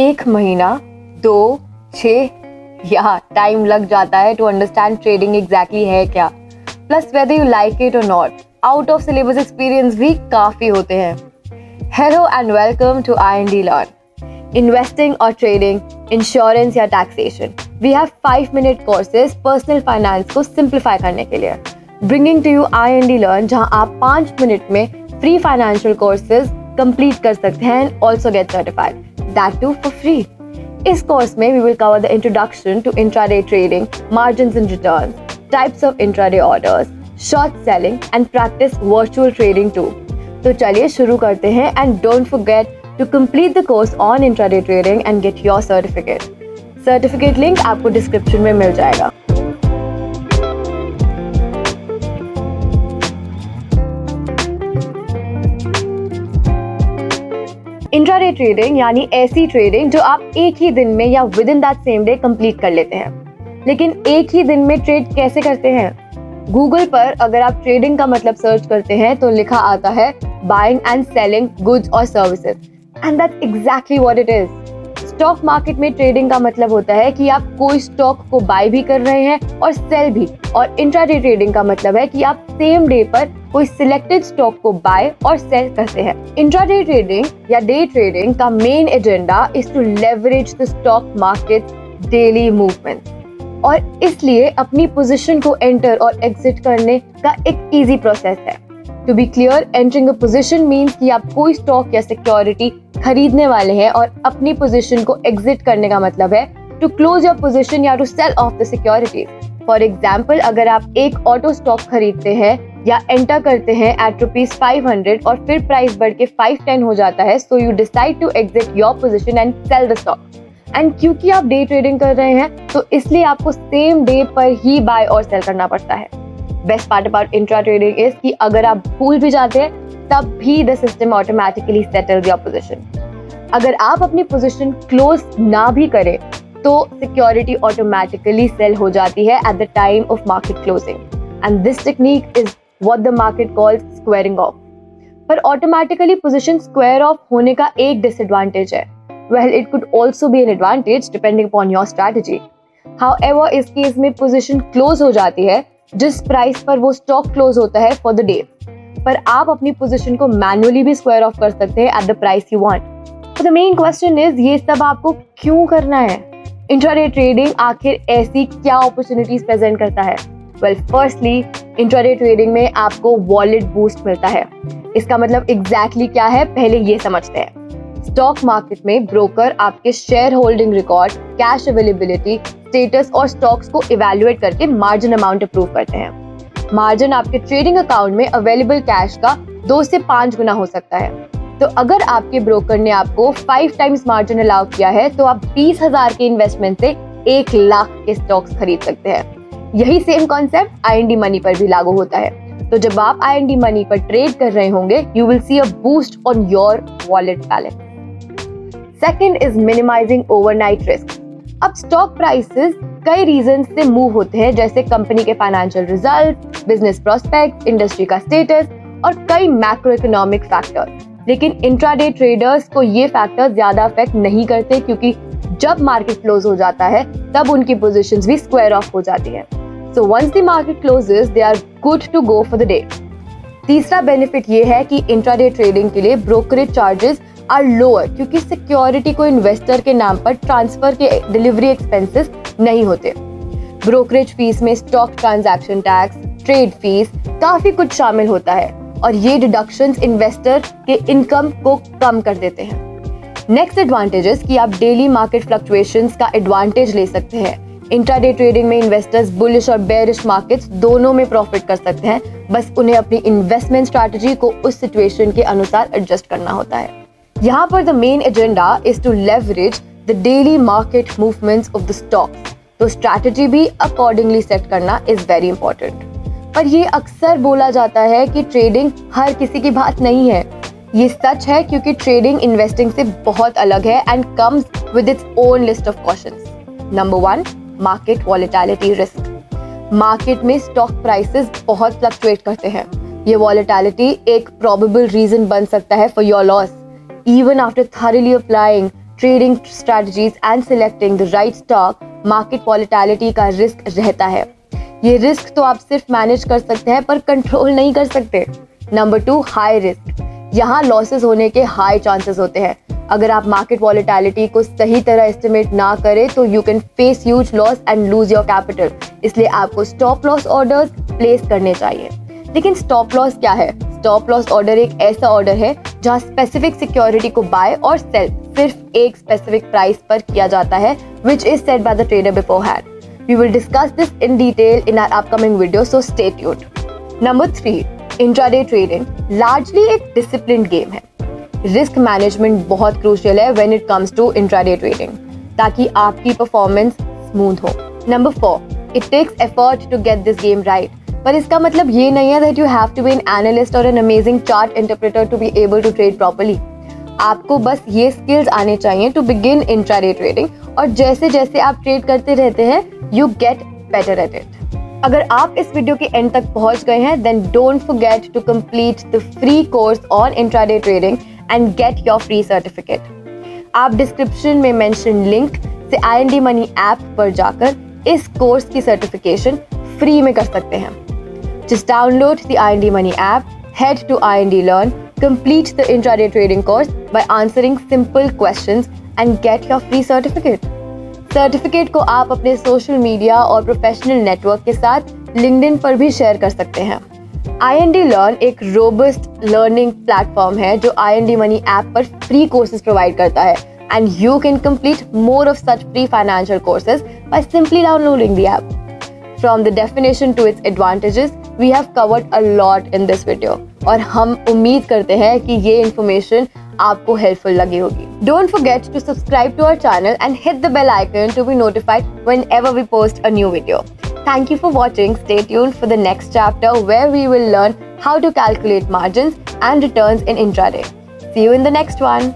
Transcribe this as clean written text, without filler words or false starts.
1 महीना, 2, 6 या टाइम लग जाता है टू अंडरस्टैंड ट्रेडिंग एग्जैक्टली है क्या। Plus whether you like it और not, out of syllabus experience भी काफ़ी होते हैं। Hello and welcome to IND learn. Investing और ट्रेडिंग, इंश्योरेंस या taxation, we have 5-minute courses personal finance को सिंप्लीफाई करने के लिए। Bringing to you IND learn, जहां आप 5 मिनट में फ्री फाइनेंशियल कोर्सेज कंप्लीट कर सकते हैं and also get certified, that too for free. इस कोर्स में we will cover the introduction to intraday trading, margins and returns, types of intraday orders, short selling and practice virtual trading too. तो चलिए शुरू करते हैं and don't forget to complete the course on intraday trading and get your certificate. Certificate link आपको description में मिल जाएगा। Intraday trading यानी ऐसी ट्रेडिंग जो आप एक ही दिन में या with in that same day complete कर लेते हैं। लेकिन एक ही दिन में ट्रेड कैसे करते हैं? गूगल पर अगर आप ट्रेडिंग का मतलब सर्च करते हैं तो लिखा आता है बाइंग एंड सेलिंग गुड्स और services, and that's exactly what it is. Stock market में ट्रेडिंग का मतलब होता है कि आप कोई स्टॉक को बाय भी कर रहे हैं और सेल भी, और इंट्राडे ट्रेडिंग का मतलब है कि आप सेम डे पर कोई सिलेक्टेड स्टॉक को बाय और सेल करते हैं। इंट्राडे ट्रेडिंग या डे ट्रेडिंग का main agenda is to leverage the stock market daily movement, और इसलिए अपनी पोजीशन को एंटर और एग्जिट करने का एक इजी प्रोसेस है। To be clear, entering a position means कि आप कोई स्टॉक या सिक्योरिटी खरीदने वाले हैं, और अपनी पोजीशन को एग्जिट करने का मतलब है टू क्लोज योर पोजीशन या to sell off the security. For example, अगर आप एक ऑटो स्टॉक खरीदते हैं या एंटर करते हैं एट ₹500 और फिर प्राइस बढ़ के 510 हो जाता है, so you decide to exit your position and sell the stock. And क्योंकि आप डे ट्रेडिंग कर रहे हैं तो इसलिए आपको सेम डे पर ही बाय और सेल करना पड़ता है। Best part about intra trading is कि अगर आप भूल भी जाते हैं तब भी the system automatically settles your position. अगर आप अपनी पोजीशन क्लोज ना भी करें तो सिक्योरिटी ऑटोमेटिकली सेल हो जाती है at the time of market closing, and this technique is what the market calls squaring of. पर ऑटोमेटिकली पोजीशन स्क्वायर ऑफ होने का एक डिसएडवांटेज है। Well, it could also be an advantage depending upon your strategy. However, इस case में position close हो जाती है जिस प्राइस पर वो स्टॉक क्लोज होता है फॉर द डे, पर आप अपनी पोजीशन को मैनुअली भी स्क्वायर ऑफ कर सकते हैं at the price you want. तो द मेन क्वेश्चन इज, ये सब आपको क्यों करना है? इंट्राडे ट्रेडिंग आखिर ऐसी क्या अपॉर्चुनिटीज प्रेजेंट करता है? वेल, फर्स्टली, इंट्राडे ट्रेडिंग में आपको वॉलेट बूस्ट मिलता है। इसका मतलब एग्जैक्टली क्या है, पहले ये समझते हैं। स्टॉक मार्केट में ब्रोकर आपके share holding record, cash availability, status और स्टॉक्स को इवैल्यूएट करके मार्जिन अमाउंट अप्रूव करते हैं। मार्जिन आपके ट्रेडिंग अकाउंट में अवेलेबल कैश का 2 से 5 गुना हो सकता है। तो अगर आपके ब्रोकर ने आपको 5 टाइम्स मार्जिन अलाउ किया है तो आप 20,000 के इन्वेस्टमेंट से 1 लाख के स्टॉक्स खरीद सकते हैं। यही सेम कॉन्सेप्ट IND मनी पर भी लागू होता है। तो जब आप IND मनी पर ट्रेड कर रहे होंगे, you will see a boost on your wallet balance. Second is minimising overnight risk. अब स्टॉक प्राइसेस कई रीजन से मूव होते हैं, जैसे कंपनी के financial result, business prospect, industry का स्टेटस और कई मैक्रो इकोनॉमिक फैक्टर्स। लेकिन इंट्राडे ट्रेडर्स को ये फैक्टर्स ज्यादा अफेक्ट नहीं करते, क्योंकि जब मार्केट क्लोज हो जाता है तब उनकी पोजीशंस भी स्क्वायर ऑफ हो जाती है। So once the market closes, they are good to go for the day. तीसरा बेनिफिट ये है कि इंट्राडे ट्रेडिंग के लिए ब्रोकरेज चार्जेस आर लोअर, क्योंकि सिक्योरिटी को इन्वेस्टर के नाम पर ट्रांसफर के डिलीवरी एक्सपेंसेस नहीं होते। ब्रोकरेज फीस में stock transaction tax, trade fees, काफी कुछ शामिल होता है, और ये डिडक्शंस इन्वेस्टर के इनकम को कम कर देते हैं। नेक्स्ट एडवांटेजेस कि आप डेली मार्केट फ्लक्चुएशंस का एडवांटेज ले सकते हैं। इंट्राडे ट्रेडिंग में इन्वेस्टर्स बुलिश और बेरिश मार्केट्स दोनों में प्रॉफिट कर सकते हैं, बस उन्हें अपनी इन्वेस्टमेंट स्ट्रैटेजी को उस सिचुएशन के अनुसार एडजस्ट करना होता है। यहाँ पर the main agenda is to leverage the daily market movements of the stocks, तो स्ट्रैटेजी भी अकॉर्डिंगली सेट करना इज वेरी इंपॉर्टेंट। पर ये अक्सर बोला जाता है कि ट्रेडिंग हर किसी की बात नहीं है। ये सच है, क्योंकि ट्रेडिंग इन्वेस्टिंग से बहुत अलग है and comes with its own list of cautions. Number 1, market volatility risk. Market में स्टॉक प्राइसेस बहुत फ्लक्चुएट करते हैं। ये वॉलेटिलिटी एक प्रोबेबल रीजन बन सकता है for your loss. Even after thoroughly applying trading strategies and selecting the right stock market volatility का रिस्क रहता है। ये रिस्क तो आप सिर्फ मैनेज कर सकते हैं पर कंट्रोल नहीं कर सकते। Number 2, high risk. यहाँ लॉसेस होने के हाई चांसेस होते हैं। अगर आप मार्केट वॉलेटिलिटी को सही तरह एस्टिमेट ना करें तो you can face huge loss and lose your capital. इसलिए आपको स्टॉप लॉस ऑर्डर्स प्लेस करने चाहिए। लेकिन स्टॉप लॉस क्या है? स्टॉप लॉस ऑर्डर एक ऐसा ऑर्डर है जहां स्पेसिफिक सिक्योरिटी को बाय और सेल सिर्फ एक स्पेसिफिक प्राइस पर किया जाता है, which is set by the trader beforehand. We will discuss this in detail in our upcoming video, so stay tuned. Number 3, intraday trading largely एक डिसिप्लिन्ड गेम है। रिस्क मैनेजमेंट बहुत crucial है when it comes to intraday trading, ताकि आपकी performance smooth हो। Number 4, it takes effort to get this game right. पर इसका मतलब ये नहीं है that you have to be an analyst और an amazing chart interpreter to be able to trade properly. आपको बस ये स्किल्स आने चाहिए टू बिगिन इंट्राडे ट्रेडिंग, और जैसे जैसे आप ट्रेड करते रहते हैं you get better at it. अगर आप इस वीडियो के एंड तक पहुंच गए हैं then don't forget to complete the free course on intraday trading and get your free certificate. आप डिस्क्रिप्शन में मेंशन लिंक से IND मनी ऐप पर जाकर इस कोर्स की सर्टिफिकेशन फ्री में कर सकते हैं। Just download the IND Money app, head to IND Learn, complete the intraday trading course by answering simple questions and get your free certificate. Certificate को आप अपने सोशल मीडिया और प्रोफेशनल नेटवर्क के साथ लिंक्डइन पर भी शेयर कर सकते हैं। IND Learn एक रोबस्ट लर्निंग प्लेटफॉर्म है जो IND Money ऐप पर फ्री कोर्सेज प्रोवाइड करता है, and you can complete more of such free financial courses by simply downloading the app. From the definition to its advantages, we have covered a lot in this video, और हम उम्मीद करते हैं कि ये information आपको हेल्पफुल लगी होगी। Don't forget to subscribe to our channel and hit the bell icon to be notified whenever we post a new video. Thank you for watching. Stay tuned for the next chapter where we will learn how to calculate margins and returns in intraday. See you in the next one.